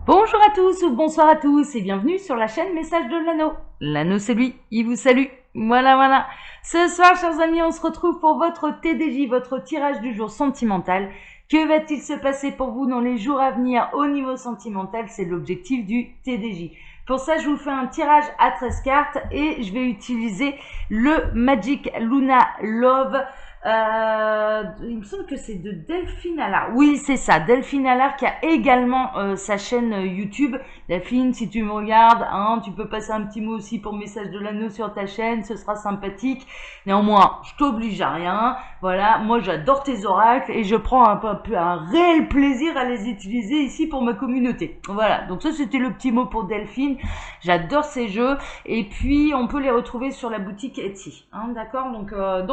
Bonjour à tous ou bonsoir à tous et bienvenue sur la chaîne Message de l'Anneau. L'Anneau c'est lui, il vous salue. Voilà. Ce soir, chers amis, on se retrouve pour votre TDJ, votre tirage du jour sentimental. Que va-t-il se passer pour vous dans les jours à venir au niveau sentimental? C'est l'objectif du TDJ. Pour ça, je vous fais un tirage à 13 cartes et je vais utiliser le Magic Luna Love. Il me semble que c'est de Delphine Allard. Oui, c'est ça, Delphine Allard qui a également sa chaîne YouTube. Delphine, si tu me regardes, hein, tu peux passer un petit mot aussi pour Message de l'Anneau sur ta chaîne, ce sera sympathique. Néanmoins, je t'oblige à rien. Voilà, moi j'adore tes oracles et je prends un réel plaisir à les utiliser ici pour ma communauté. Voilà, donc ça c'était le petit mot pour Delphine. J'adore ces jeux et puis on peut les retrouver sur la boutique Etsy. Hein, d'accord, donc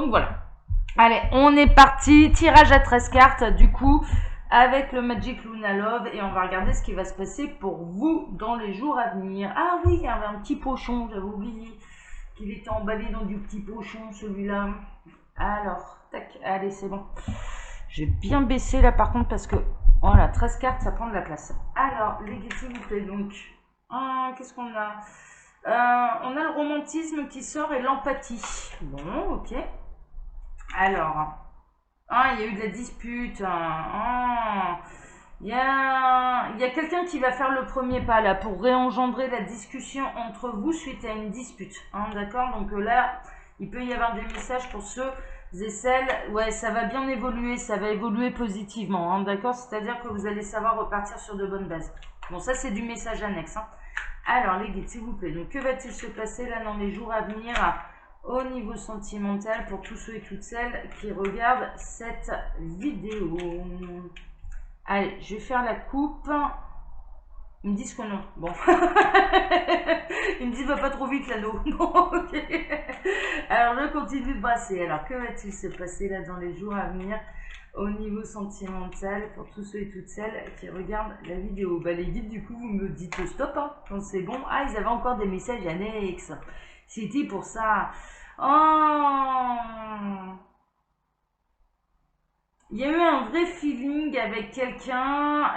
voilà. Allez, on est parti, tirage à 13 cartes du coup avec le Magic Luna Love et on va regarder ce qui va se passer pour vous dans les jours à venir. Ah oui, il y avait un petit pochon, j'avais oublié qu'il était emballé dans du petit pochon celui-là. Alors, tac, allez c'est bon. J'ai bien baissé là par contre parce que, voilà, 13 cartes ça prend de la place. Alors, les guides s'il vous plaît donc, qu'est-ce qu'on a on a le romantisme qui sort et l'empathie. Bon, ok. Alors, il y a eu de la dispute. Il y a quelqu'un qui va faire le premier pas là pour réengendrer la discussion entre vous suite à une dispute. D'accord? Donc là, il peut y avoir des messages pour ceux et celles. Ouais, ça va bien évoluer, ça va évoluer positivement. D'accord? C'est-à-dire que vous allez savoir repartir sur de bonnes bases. Bon, ça c'est du message annexe. Alors, les guides, s'il vous plaît. Donc, que va-t-il se passer là dans les jours à venir au niveau sentimental pour tous ceux et toutes celles qui regardent cette vidéo? Allez, je vais faire la coupe. Ils me disent que non. Bon. Ils me disent va pas trop vite l'anneau. Bon, ok. Alors, je continue de brasser. Alors, que va-t-il se passer là dans les jours à venir au niveau sentimental pour tous ceux et toutes celles qui regardent la vidéo? Bah, les guides, du coup, vous me dites stop quand c'est bon. Ah, ils avaient encore des messages annexes. C'était pour ça. Oh, il y a eu un vrai feeling avec quelqu'un,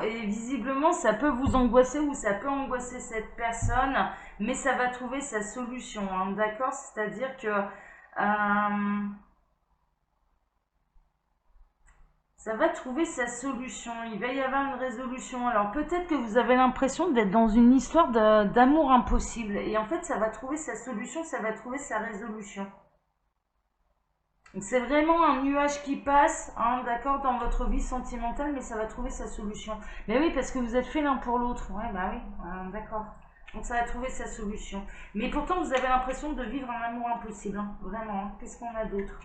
et visiblement ça peut vous angoisser ou ça peut angoisser cette personne, mais ça va trouver sa solution, d'accord? C'est-à-dire que ça va trouver sa solution, il va y avoir une résolution. Alors peut-être que vous avez l'impression d'être dans une histoire d'amour impossible, et en fait ça va trouver sa solution, ça va trouver sa résolution. Donc c'est vraiment un nuage qui passe, d'accord, dans votre vie sentimentale, mais ça va trouver sa solution. Mais oui, parce que vous êtes fait l'un pour l'autre. Ouais, bah oui, d'accord. Donc ça va trouver sa solution. Mais pourtant, vous avez l'impression de vivre un amour impossible, vraiment. Qu'est-ce qu'on a d'autre?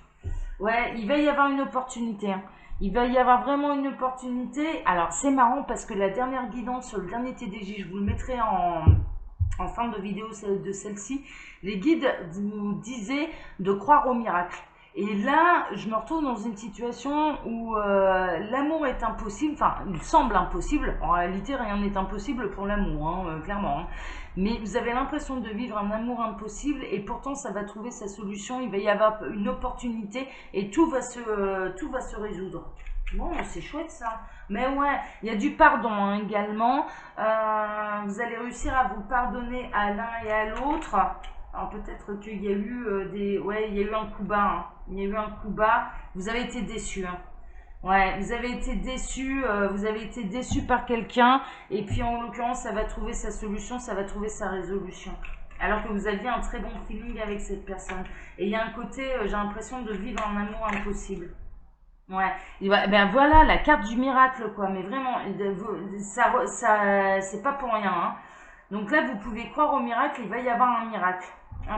Ouais, il va y avoir une opportunité. Il va y avoir vraiment une opportunité. Alors c'est marrant parce que la dernière guidance sur le dernier TDJ, je vous le mettrai en fin de vidéo de celle-ci. Les guides vous disaient de croire au miracle. Et là, je me retrouve dans une situation où l'amour est impossible, enfin, il semble impossible. En réalité, rien n'est impossible pour l'amour, clairement. Mais vous avez l'impression de vivre un amour impossible et pourtant, ça va trouver sa solution. Il va y avoir une opportunité et tout va se résoudre. Bon, c'est chouette ça. Mais ouais, il y a du pardon également. Vous allez réussir à vous pardonner à l'un et à l'autre. Alors peut-être qu'il y a eu il y a eu un coup bas. Il y a eu un coup bas. Vous avez été déçus. Ouais, vous avez été déçus par quelqu'un. Et puis en l'occurrence, ça va trouver sa solution, ça va trouver sa résolution. Alors que vous aviez un très bon feeling avec cette personne. Et il y a un côté, j'ai l'impression de vivre un amour impossible. Ouais, ben voilà la carte du miracle quoi, mais vraiment, ça c'est pas pour rien. Donc là, vous pouvez croire au miracle, il va y avoir un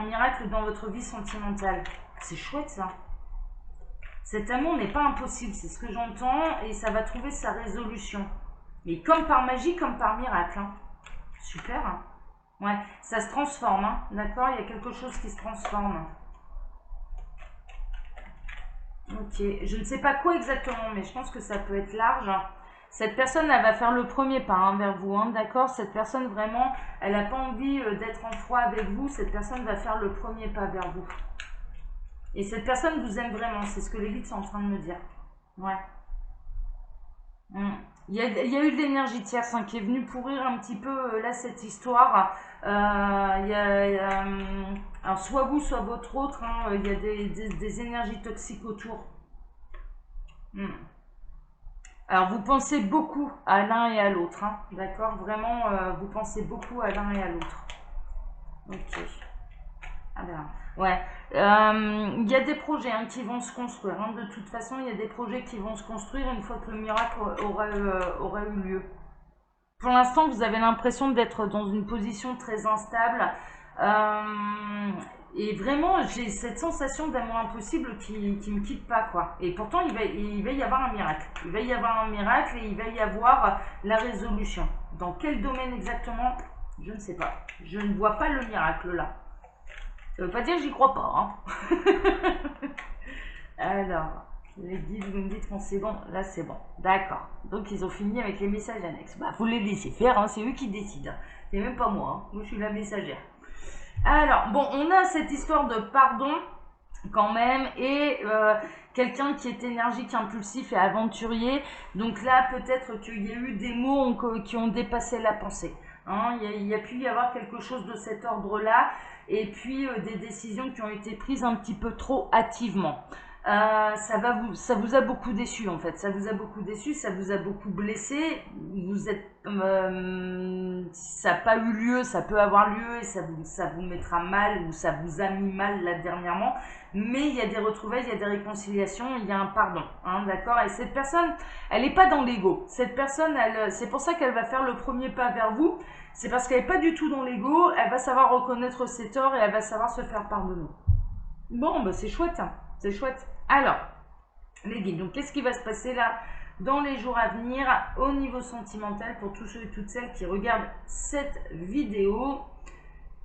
miracle dans votre vie sentimentale. C'est chouette ça. Cet amour n'est pas impossible, c'est ce que j'entends, et ça va trouver sa résolution. Mais comme par magie, comme par miracle. Super. Ouais, ça se transforme, d'accord? Il y a quelque chose qui se transforme. Ok, je ne sais pas quoi exactement, mais je pense que ça peut être large. Cette personne, elle va faire le premier pas vers vous, d'accord? Cette personne, vraiment, elle n'a pas envie d'être en froid avec vous. Cette personne va faire le premier pas vers vous. Et cette personne vous aime vraiment, c'est ce que les guides sont en train de me dire. Ouais. Il y a eu de l'énergie tierce qui est venue pourrir un petit peu là cette histoire. Alors soit vous, soit votre autre, il y a des énergies toxiques autour. Hmm. Alors vous pensez beaucoup à l'un et à l'autre, d'accord? Vraiment, vous pensez beaucoup à l'un et à l'autre. Ok. Alors, ouais. Il y a des projets qui vont se construire. De toute façon, il y a des projets qui vont se construire une fois que le miracle aura eu lieu. Pour l'instant, vous avez l'impression d'être dans une position très instable. Euh, et vraiment, j'ai cette sensation d'amour impossible qui me quitte pas, quoi. Et pourtant, il va y avoir un miracle. Il va y avoir un miracle et il va y avoir la résolution. Dans quel domaine exactement? Je ne sais pas. Je ne vois pas le miracle là. Ça veut pas dire que j'y crois pas. Alors, les guides, vous me dites quand c'est bon. Là, c'est bon. D'accord. Donc, ils ont fini avec les messages annexes. Bah, faut les laisser faire. C'est eux qui décident. C'est même pas moi. Moi, je suis la messagère. Alors, bon, on a cette histoire de pardon quand même et quelqu'un qui est énergique, impulsif et aventurier. Donc là, peut-être qu'il y a eu des mots qui ont dépassé la pensée. Il y a pu y avoir quelque chose de cet ordre-là et puis des décisions qui ont été prises un petit peu trop hâtivement. Ça vous a beaucoup déçu en fait, ça vous a beaucoup déçu, ça vous a beaucoup blessé, ça n'a pas eu lieu, ça peut avoir lieu et ça vous mettra mal ou ça vous a mis mal là dernièrement, mais il y a des retrouvailles, il y a des réconciliations, il y a un pardon, d'accord. Et cette personne, elle n'est pas dans l'ego, cette personne, c'est pour ça qu'elle va faire le premier pas vers vous, c'est parce qu'elle n'est pas du tout dans l'ego, elle va savoir reconnaître ses torts et elle va savoir se faire pardonner. Bon, bah c'est chouette, c'est chouette. Alors, les guides, donc qu'est-ce qui va se passer là dans les jours à venir au niveau sentimental pour tous ceux et toutes celles qui regardent cette vidéo?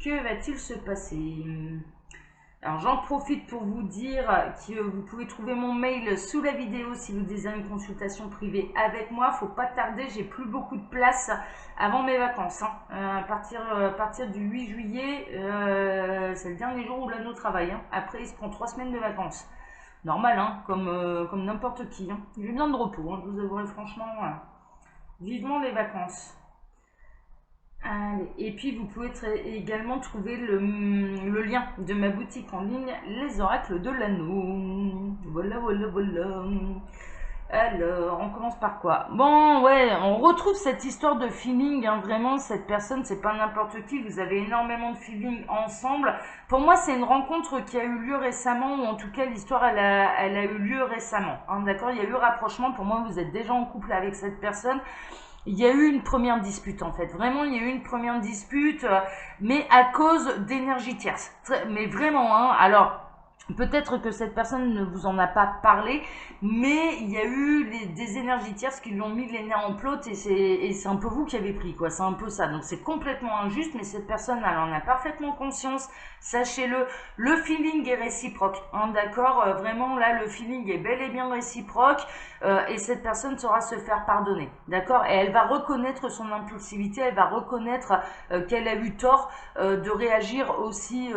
Que va-t-il se passer? Alors j'en profite pour vous dire que vous pouvez trouver mon mail sous la vidéo si vous désirez une consultation privée avec moi. Faut pas tarder, j'ai plus beaucoup de place avant mes vacances. À partir du 8 juillet, c'est le dernier jour où l'anneau travaille. Après, il se prend 3 semaines de vacances. Normal, comme n'importe qui. J'ai besoin de repos, je vous avouerai franchement. Vivement les vacances. Allez. Et puis vous pouvez également trouver le lien de ma boutique en ligne, les oracles de l'anneau. Voilà, voilà, voilà. Alors, on commence par quoi? Bon, ouais, on retrouve cette histoire de feeling, vraiment, cette personne, c'est pas n'importe qui, vous avez énormément de feeling ensemble. Pour moi, c'est une rencontre qui a eu lieu récemment, ou en tout cas, l'histoire, elle a eu lieu récemment, d'accord? Il y a eu rapprochement, pour moi, vous êtes déjà en couple avec cette personne. Il y a eu une première dispute en fait, vraiment il y a eu une première dispute, mais à cause d'énergie tierce. Mais vraiment, alors peut-être que cette personne ne vous en a pas parlé, mais il y a eu des énergies tierces qui lui ont mis les nerfs en plot et c'est un peu vous qui avez pris, quoi. C'est un peu ça. Donc c'est complètement injuste, mais cette personne, elle en a parfaitement conscience. Sachez-le, le feeling est réciproque, d'accord. Vraiment là, le feeling est bel et bien réciproque et cette personne saura se faire pardonner, d'accord. Et elle va reconnaître son impulsivité, elle va reconnaître qu'elle a eu tort de réagir aussi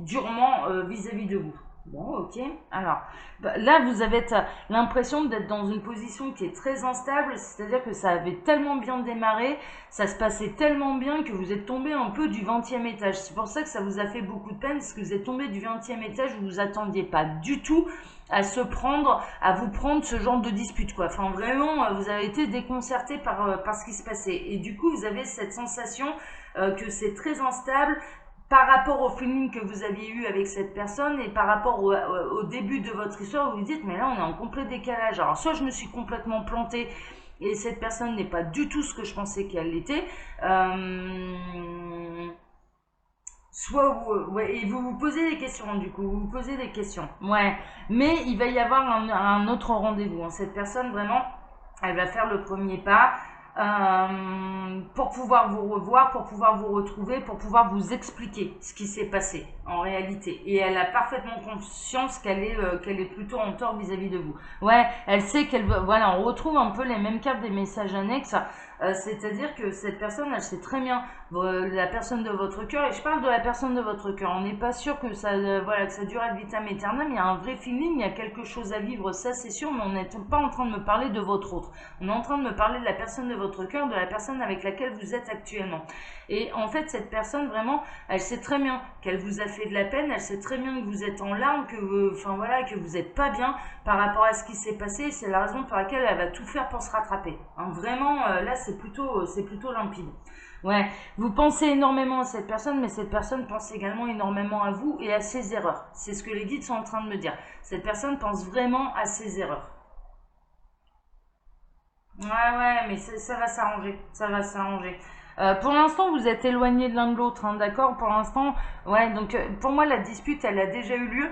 durement vis-à-vis de vous. Bon, ok. Alors, là, vous avez l'impression d'être dans une position qui est très instable, c'est-à-dire que ça avait tellement bien démarré, ça se passait tellement bien que vous êtes tombé un peu du 20e étage. C'est pour ça que ça vous a fait beaucoup de peine, parce que vous êtes tombé du 20e étage, vous vous attendiez pas du tout à vous prendre ce genre de dispute, quoi. Enfin, vraiment, vous avez été déconcerté par ce qui se passait. Et du coup, vous avez cette sensation que c'est très instable, par rapport au feeling que vous aviez eu avec cette personne et par rapport au début de votre histoire, vous vous dites mais là on est en complet décalage. Alors soit je me suis complètement plantée et cette personne n'est pas du tout ce que je pensais qu'elle était, soit et vous vous posez des questions du coup, vous vous posez des questions, ouais, mais il va y avoir un autre rendez-vous. Cette personne vraiment, elle va faire le premier pas. pour pouvoir vous revoir, pour pouvoir vous retrouver, pour pouvoir vous expliquer ce qui s'est passé en réalité. Et elle a parfaitement conscience qu'elle est plutôt en tort vis-à-vis de vous. Ouais, elle sait qu'elle veut. Voilà, on retrouve un peu les mêmes cartes des messages annexes. C'est-à-dire que cette personne, elle sait très bien la personne de votre cœur, et je parle de la personne de votre cœur. On n'est pas sûr que ça, voilà, que ça dure ad vitam aeternam. Il y a un vrai feeling, il y a quelque chose à vivre, ça c'est sûr, mais on n'est pas en train de me parler de votre autre. On est en train de me parler de la personne de votre cœur, de la personne avec laquelle vous êtes actuellement. Et en fait, cette personne, vraiment, elle sait très bien qu'elle vous a fait de la peine, elle sait très bien que vous êtes en larmes, enfin voilà, que vous n'êtes pas bien par rapport à ce qui s'est passé, et c'est la raison pour laquelle elle va tout faire pour se rattraper. Hein, vraiment, là, c'est plutôt limpide. Ouais, vous pensez énormément à cette personne, mais cette personne pense également énormément à vous et à ses erreurs. C'est ce que les guides sont en train de me dire. Cette personne pense vraiment à ses erreurs. Ouais, mais ça va s'arranger, ça va s'arranger. Pour l'instant, vous êtes éloignés de l'un de l'autre, hein, d'accord? Pour l'instant, ouais, donc pour moi, la dispute, elle a déjà eu lieu.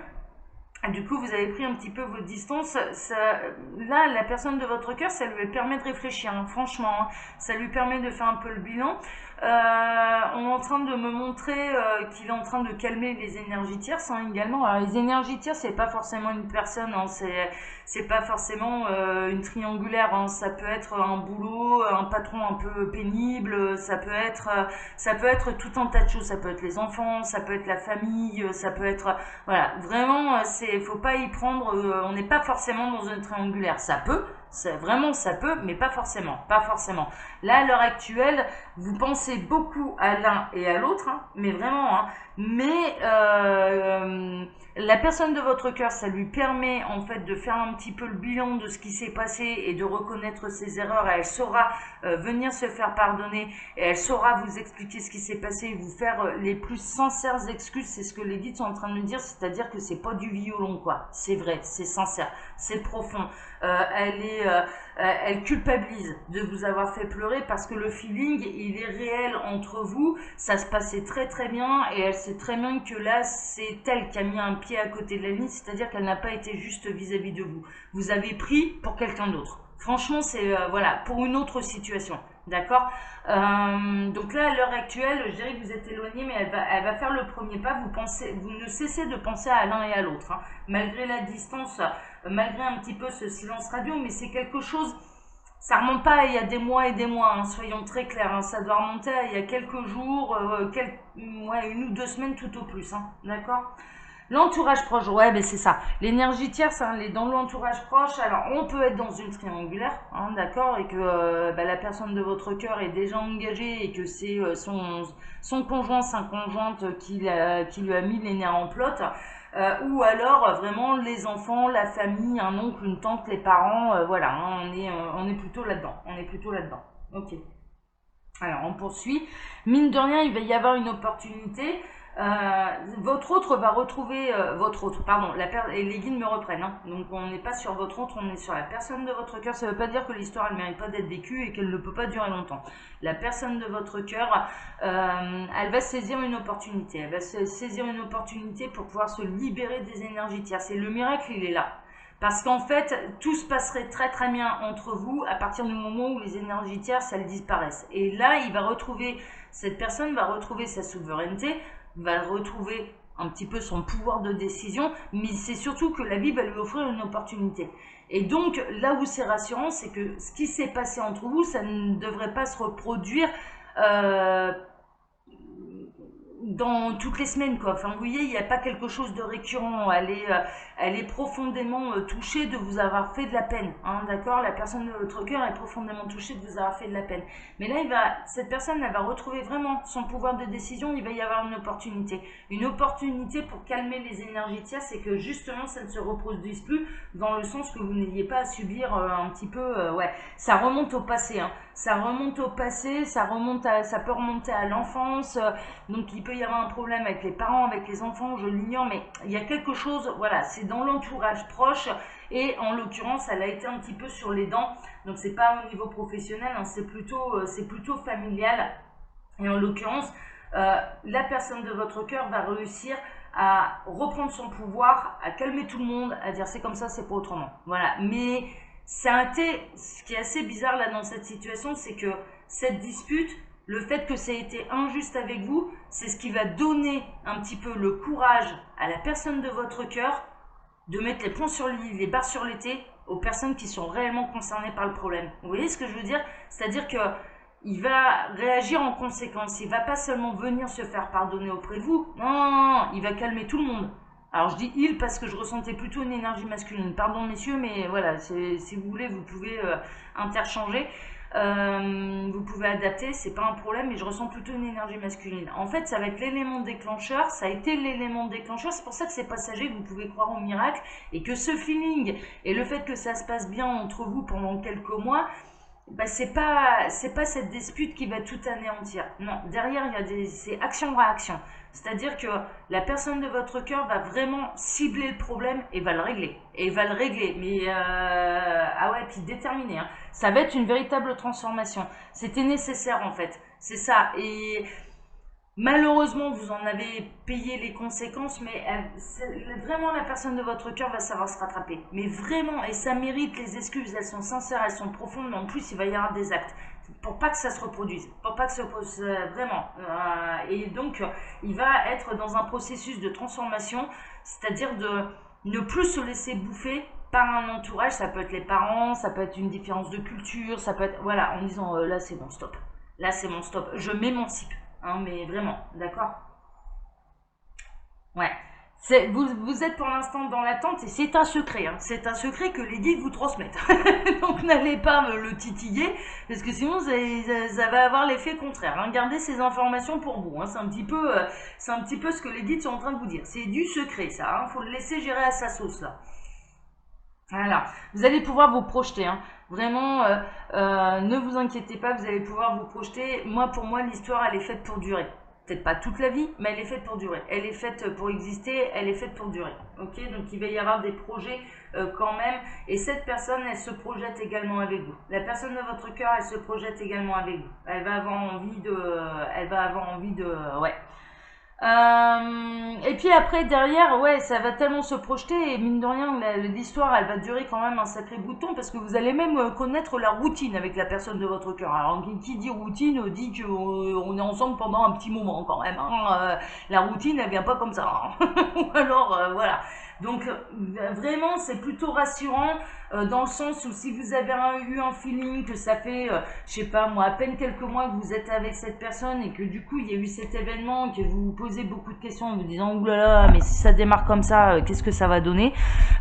Du coup, vous avez pris un petit peu vos distances. Là, la personne de votre cœur, ça lui permet de réfléchir, hein, franchement. Hein. Ça lui permet de faire un peu le bilan. On est en train de me montrer qu'il est en train de calmer les énergies tierces hein, également. Alors, les énergies tierces, c'est pas forcément une personne, hein, c'est pas forcément une triangulaire. Hein. Ça peut être un boulot, un patron un peu pénible. Ça peut être tout un tas de choses. Ça peut être les enfants, ça peut être la famille, ça peut être voilà. Vraiment, faut pas y prendre. On n'est pas forcément dans une triangulaire. Ça peut. Vraiment, ça peut, mais pas forcément. Pas forcément. Là, à l'heure actuelle, vous pensez beaucoup à l'un et à l'autre, hein, mais vraiment. Hein, mais la personne de votre cœur, ça lui permet en fait de faire un petit peu le bilan de ce qui s'est passé et de reconnaître ses erreurs. Et elle saura venir se faire pardonner et elle saura vous expliquer ce qui s'est passé et vous faire les plus sincères excuses. C'est ce que les guides sont en train de me dire, c'est-à-dire que c'est pas du violon, quoi. C'est vrai, c'est sincère, c'est profond. Elle culpabilise de vous avoir fait pleurer parce que le feeling, il est réel entre vous. Ça se passait très très bien et elle sait très bien que là, c'est elle qui a mis un pied à côté de la ligne, c'est-à-dire qu'elle n'a pas été juste vis-à-vis de vous. Vous avez pris pour quelqu'un d'autre. Franchement, c'est voilà, pour une autre situation. D'accord donc là, à l'heure actuelle, je dirais que vous êtes éloigné, mais elle va faire le premier pas. Vous ne cessez de penser à l'un et à l'autre, hein, malgré la distance, malgré un petit peu ce silence radio, mais c'est quelque chose. Ça remonte pas à il y a des mois et des mois, hein, soyons très clairs. Hein, ça doit remonter à il y a quelques jours, ouais, 1 ou 2 semaines tout au plus, hein, d'accord. L'entourage proche, ouais, ben c'est ça. L'énergie tierce, hein, elle est dans l'entourage proche. Alors, on peut être dans une triangulaire, hein, d'accord, et que la personne de votre cœur est déjà engagée et que c'est son conjoint, sa conjointe qui lui a mis les nerfs en plot. Ou alors vraiment les enfants, la famille, un oncle, une tante, les parents, voilà, hein, on est plutôt là-dedans. On est plutôt là-dedans. Ok. Alors, on poursuit. Mine de rien, il va y avoir une opportunité. Votre autre va retrouver votre autre, pardon, et les guides me reprennent. Hein. Donc, on n'est pas sur votre autre, on est sur la personne de votre cœur. Ça ne veut pas dire que l'histoire, elle ne mérite pas d'être vécue et qu'elle ne peut pas durer longtemps. La personne de votre cœur, elle va saisir une opportunité. Elle va saisir une opportunité pour pouvoir se libérer des énergies tierces. Et le miracle, il est là. Parce qu'en fait, tout se passerait très très bien entre vous à partir du moment où les énergies tierces, elles disparaissent. Et là, cette personne va retrouver sa souveraineté, va retrouver un petit peu son pouvoir de décision, mais c'est surtout que la vie va lui offrir une opportunité. Et donc, là où c'est rassurant, c'est que ce qui s'est passé entre vous, ça ne devrait pas se reproduire dans toutes les semaines, quoi. Enfin, vous voyez, il n'y a pas quelque chose de récurrent. Elle est profondément touchée de vous avoir fait de la peine, hein, d'accord. La personne de votre cœur est profondément touchée de vous avoir fait de la peine. Mais là, cette personne, elle va retrouver vraiment son pouvoir de décision. Il va y avoir une opportunité pour calmer les énergies tierces et que justement, ça ne se reproduise plus dans le sens que vous n'ayez pas à subir un petit peu. Ouais, ça remonte au passé, hein. Ça remonte au passé, ça peut remonter à l'enfance. Donc il peut y avoir un problème avec les parents, avec les enfants, je l'ignore, mais il y a quelque chose, voilà, c'est dans l'entourage proche, et en l'occurrence, elle a été un petit peu sur les dents, donc c'est pas au niveau professionnel, hein, c'est plutôt familial, et en l'occurrence, la personne de votre cœur va réussir à reprendre son pouvoir, à calmer tout le monde, à dire c'est comme ça, c'est pas autrement, voilà, mais ce qui est assez bizarre là dans cette situation, c'est que cette dispute, le fait que ça ait été injuste avec vous, c'est ce qui va donner un petit peu le courage à la personne de votre cœur de mettre les points sur les barres sur les T aux personnes qui sont réellement concernées par le problème. Vous voyez ce que je veux dire? C'est-à-dire que il va réagir en conséquence. Il va pas seulement venir se faire pardonner auprès de vous. Non, non, non, il va calmer tout le monde. Alors je dis il parce que je ressentais plutôt une énergie masculine. Pardon messieurs, mais voilà, si vous voulez, vous pouvez interchanger. Vous pouvez adapter, c'est pas un problème, mais je ressens plutôt une énergie masculine. En fait, ça va être l'élément déclencheur, ça a été l'élément déclencheur, c'est pour ça que c'est passager, que vous pouvez croire au miracle, et que ce feeling, et le fait que ça se passe bien entre vous pendant quelques mois, bah, c'est pas cette dispute qui va tout anéantir. Non, derrière, c'est action-réaction. C'est-à-dire que la personne de votre cœur va vraiment cibler le problème et va le régler. Et va le régler. Mais, ah ouais, puis déterminé. Hein. Ça va être une véritable transformation. C'était nécessaire, en fait. C'est ça. Et malheureusement, vous en avez payé les conséquences, mais vraiment la personne de votre cœur va savoir se rattraper. Mais vraiment, et ça mérite les excuses, elles sont sincères, elles sont profondes, mais en plus, il va y avoir des actes. Pour pas que ça se reproduise, pour pas que ça se reproduise vraiment. Et donc, il va être dans un processus de transformation, c'est-à-dire de ne plus se laisser bouffer par un entourage. Ça peut être les parents, ça peut être une différence de culture, ça peut être, voilà, en disant là c'est bon, stop. Là c'est bon, stop. Je m'émancipe. Hein, mais vraiment, d'accord? Ouais. Vous êtes pour l'instant dans l'attente et c'est un secret. Hein. C'est un secret que les guides vous transmettent. Donc n'allez pas le titiller parce que sinon ça va avoir l'effet contraire. Hein. Gardez ces informations pour vous. Hein. C'est un petit peu ce que les guides sont en train de vous dire. C'est du secret ça. Hein. Faut le laisser gérer à sa sauce là. Voilà, vous allez pouvoir vous projeter, hein. Vraiment, ne vous inquiétez pas, vous allez pouvoir vous projeter. Pour moi, l'histoire, elle est faite pour durer. Peut-être pas toute la vie, mais elle est faite pour durer. Elle est faite pour exister, elle est faite pour durer. Ok, donc il va y avoir des projets quand même. Et cette personne, elle se projette également avec vous. La personne de votre cœur, elle se projette également avec vous. Elle va avoir envie de, ouais. Et puis après derrière, ouais, ça va tellement se projeter et mine de rien, l'histoire, elle va durer quand même un sacré bout de temps parce que vous allez même connaître la routine avec la personne de votre cœur. Alors qui dit routine dit que on est ensemble pendant un petit moment quand même. Hein. La routine, elle vient pas comme ça. Hein. Ou alors voilà. Donc vraiment, c'est plutôt rassurant dans le sens où si vous avez eu un feeling que ça fait, je sais pas moi, à peine quelques mois que vous êtes avec cette personne et que du coup il y a eu cet événement, que vous vous posez beaucoup de questions en vous disant oulala, mais si ça démarre comme ça, qu'est-ce que ça va donner?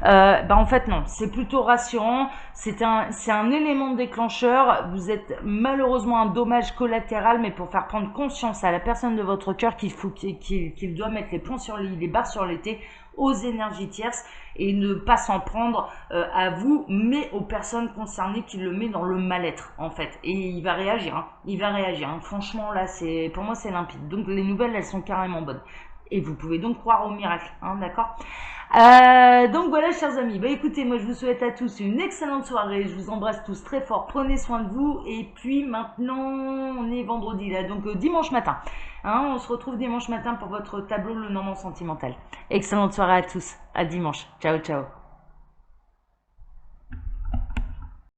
En fait non, c'est plutôt rassurant. C'est un élément déclencheur. Vous êtes malheureusement un dommage collatéral, mais pour faire prendre conscience à la personne de votre cœur qu'il doit mettre les points sur les barres sur les T aux énergies tierces et ne pas s'en prendre à vous, mais aux personnes concernées qui le met dans le mal-être en fait. Et il va réagir, hein. Il va réagir. Hein. Franchement là, pour moi c'est limpide. Donc les nouvelles elles sont carrément bonnes. Et vous pouvez donc croire au miracle, hein, d'accord? Donc voilà chers amis, écoutez, moi je vous souhaite à tous une excellente soirée, je vous embrasse tous très fort, prenez soin de vous, et puis maintenant on est vendredi là, donc dimanche matin, hein, on se retrouve dimanche matin pour votre tableau Le Normand Sentimental. Excellente soirée à tous, à dimanche, ciao ciao.